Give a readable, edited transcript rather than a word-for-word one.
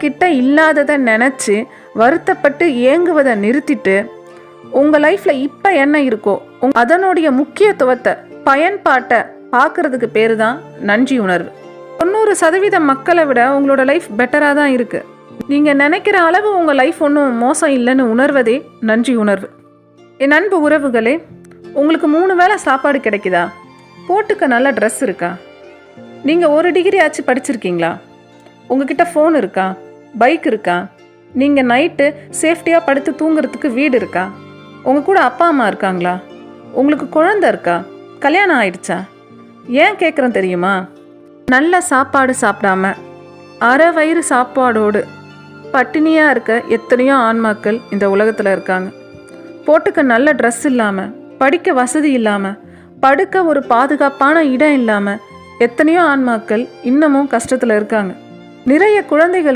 கிட்ட இல்லாததை நினச்சி வருத்தப்பட்டு ஏங்குவதை நிறுத்திட்டு உங்கள் லைஃப்பில் இப்போ என்ன இருக்கோ அதனுடைய முக்கியத்துவத்தை பயன்பாட்டை பார்க்கறதுக்கு பேர் தான் நன்றி உணர்வு. 90% மக்களை விட உங்களோட லைஃப் பெட்டராக தான் இருக்குது. நீங்கள் நினைக்கிற அளவு உங்கள் லைஃப் ஒன்றும் மோசம் இல்லைன்னு உணர்வதே நன்றி உணர்வு. என் அன்பு உறவுகளே, உங்களுக்கு 3 வேளை சாப்பாடு கிடைக்குதா? போட்டுக்க நல்ல ட்ரெஸ் இருக்கா? நீங்கள் 1 டிகிரி ஆச்சு படிச்சிருக்கீங்களா? உங்ககிட்ட ஃபோன் இருக்கா? பைக் இருக்கா? நீங்கள் நைட்டு சேஃப்டியாக படுத்து தூங்குறதுக்கு வீடு இருக்கா? உங்கள் கூட அப்பா அம்மா இருக்காங்களா? உங்களுக்கு குழந்தை இருக்கா? கல்யாணம் ஆயிடுச்சா? ஏன் கேட்குறேன் தெரியுமா? நல்ல சாப்பாடு சாப்பிடாம அரை வயிறு சாப்பாடோடு பட்டினியாக இருக்க எத்தனையோ ஆன்மாக்கள் இந்த உலகத்தில் இருக்காங்க. போட்டுக்க நல்ல ட்ரெஸ் இல்லாமல், படிக்க வசதி இல்லாமல், படுக்க ஒரு பாதுகாப்பான இடம் இல்லாமல் எத்தனையோ ஆன்மாக்கள் இன்னமும் கஷ்டத்தில் இருக்காங்க. நிறைய குழந்தைகள்